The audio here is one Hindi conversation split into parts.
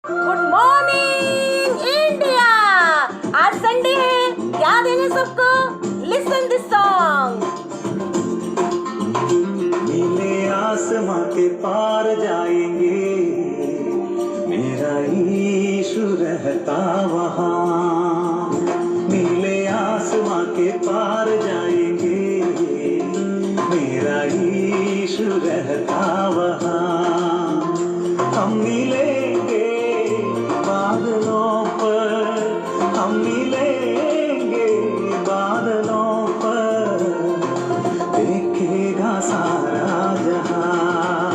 Good morning India. आज संडे है, क्या देने सबको? Listen this song. नीले आसमां के पार जाएंगे, मेरा यीशु रहता वहाँ। नीले आसमां के पार जाएंगे, मेरा यीशु रहता वहाँ। हम मिलेंगे बादलों पर, हम मिलेंगे बादलों पर, देखेगा सारा जहां।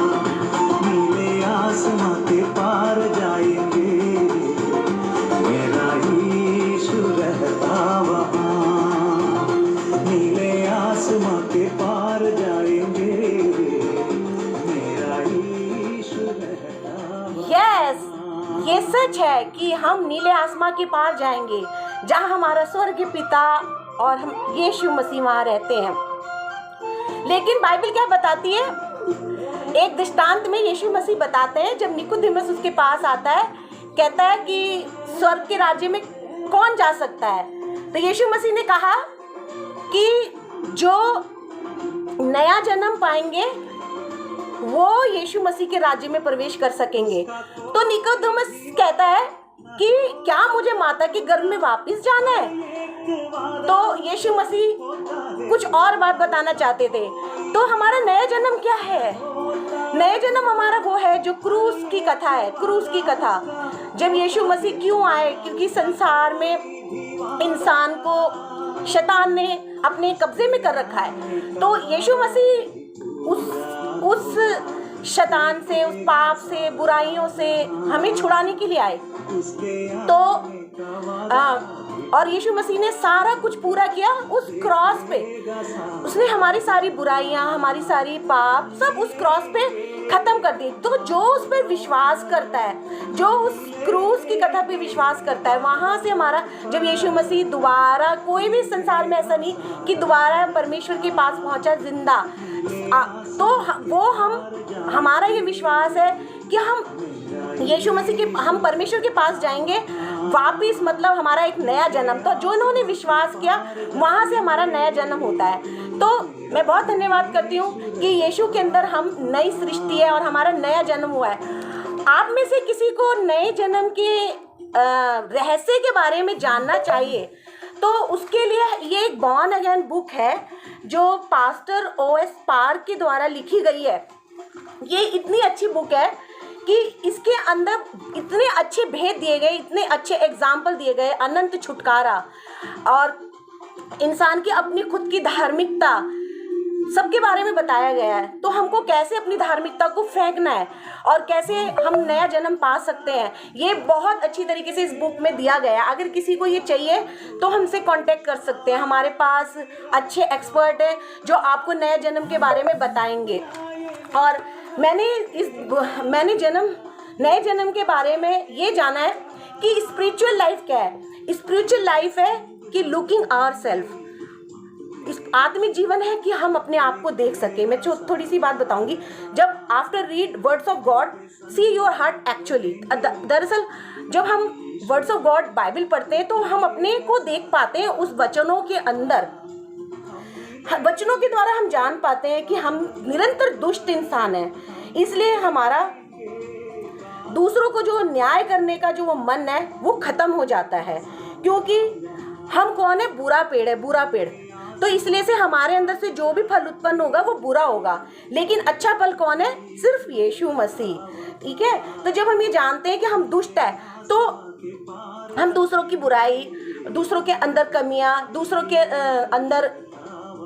नीले आसमां के पार जाएंगे, मेरा यीशु रहता वहाँ। नीले आसमां के पार जाएंगे, मेरा यीशु रहता वहाँ। यस, ये सच है कि हम नीले आसमां के पार जाएंगे, जहाँ हमारा स्वर्गीय पिता और हम यीशु मसीह वहाँ रहते हैं। लेकिन बाइबल क्या बताती है? एक दृष्टांत में यीशु मसीह बताते हैं, जब निकोदेमुस उसके पास आता है, कहता है कि स्वर्ग के राज्य में कौन जा सकता है? तो यीशु मसीह ने कहा कि जो नया जन्म पाएंगे वो यीशु मसीह के राज्य में प्रवेश कर सकेंगे। तो निकोदेमुस कहता है कि क्या मुझे माता के गर्भ में वापस जाना है? तो यीशु मसीह कुछ और बात बताना चाहते थे। तो हमारा नया जन्म क्या है? नया जन्म हमारा वो है जो क्रूस की कथा है। क्रूस की कथा, जब यीशु मसीह क्यों आए? क्योंकि संसार में इंसान को शैतान ने अपने कब्जे में कर रखा है। तो यीशु मसीह उस शैतान से, उस पाप से, बुराइयों से हमें छुड़ाने के लिए आए। तो और यीशु मसीह ने सारा कुछ पूरा किया उस क्रॉस पे। उसने हमारी सारी बुराइयां, हमारी सारी पाप सब उस क्रॉस पे खत्म कर दी। तो जो उस पर विश्वास करता है, जो उस क्रूस की कथा पे विश्वास करता है, वहां से हमारा, जब यीशु मसीह दोबारा, कोई भी संसार में ऐसा नहीं कि दोबारा परमेश्वर के पास पहुंचा जिंदा, तो वो हमारा ये विश्वास है कि हम यीशु मसीह के, हम परमेश्वर के पास जाएंगे वापिस। मतलब हमारा एक नया जन्म, तो जो इन्होंने विश्वास किया वहाँ से हमारा नया जन्म होता है। तो मैं बहुत धन्यवाद करती हूँ कि यीशु के अंदर हम नई सृष्टि है और हमारा नया जन्म हुआ है। आप में से किसी को नए जन्म के रहस्य के बारे में जानना चाहिए, तो उसके लिए ये एक बॉर्न अगेन बुक है जो पास्टर O.S. पार्क के द्वारा लिखी गई है। ये इतनी अच्छी बुक है कि इसके अंदर इतने अच्छे भेद दिए गए, इतने अच्छे एग्जाम्पल दिए गए, अनंत छुटकारा और इंसान की अपनी खुद की धार्मिकता, सबके बारे में बताया गया है। तो हमको कैसे अपनी धार्मिकता को फेंकना है और कैसे हम नया जन्म पा सकते हैं, ये बहुत अच्छी तरीके से इस बुक में दिया गया है। अगर किसी को ये चाहिए तो हमसे कांटेक्ट कर सकते हैं। हमारे पास अच्छे एक्सपर्ट हैं जो आपको नए जन्म के बारे में बताएंगे। और मैंने नए जन्म के बारे में ये जाना है कि स्पिरिचुअल लाइफ क्या है। स्पिरिचुअल लाइफ है कि लुकिंग आवरसेल्फ। इस आत्मिक जीवन है कि हम अपने आप को देख सके। मैं थोड़ी सी बात बताऊंगी। जब after read words of God see your heart actually, दरअसल जब हम वर्ड्स ऑफ गॉड बाइबल पढ़ते हैं तो हम अपने को देख पाते हैं उस वचनों के अंदर। वचनों के द्वारा हम जान पाते हैं कि हम निरंतर दुष्ट इंसान हैं। इसलिए हमारा दूसरों को जो न्याय करने का जो वो मन है वो खत्म हो जाता है, क्योंकि हम कौन है? बुरा पेड़ है, बुरा पेड़। तो इसलिए से हमारे अंदर से जो भी फल उत्पन्न होगा वो बुरा होगा, लेकिन अच्छा फल कौन है? सिर्फ यीशु मसीह। ठीक है। तो जब हम ये जानते हैं कि हम दुष्ट है, तो हम दूसरों की बुराई, दूसरों के अंदर कमियां, दूसरों के अंदर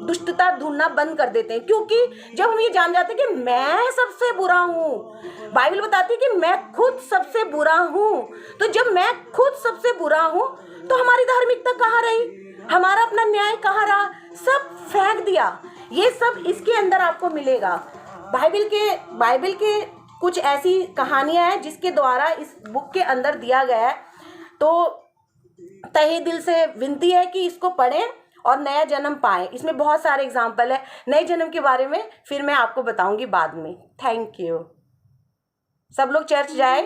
दुष्टता ढूंढना बंद कर देते हैं। क्योंकि जब हम ये जान जाते हैं कि मैं सबसे बुरा हूँ, बाइबल बताती है कि मैं खुद सबसे बुरा हूँ, तो जब मैं खुद सबसे बुरा हूँ तो हमारी धार्मिकता कहाँ रही? हमारा अपना न्याय कहाँ रहा? सब फेंक दिया। ये सब इसके अंदर आपको मिलेगा। बाइबल के कुछ ऐसी कहानियां हैं जिसके द्वारा इस बुक के अंदर दिया गया है। तो तहे दिल से विनती है कि इसको पढ़ें और नया जन्म पाएं। इसमें बहुत सारे एग्जाम्पल है। नए जन्म के बारे में फिर मैं आपको बताऊंगी बाद में। Thank you. सब लोग चर्च जाए।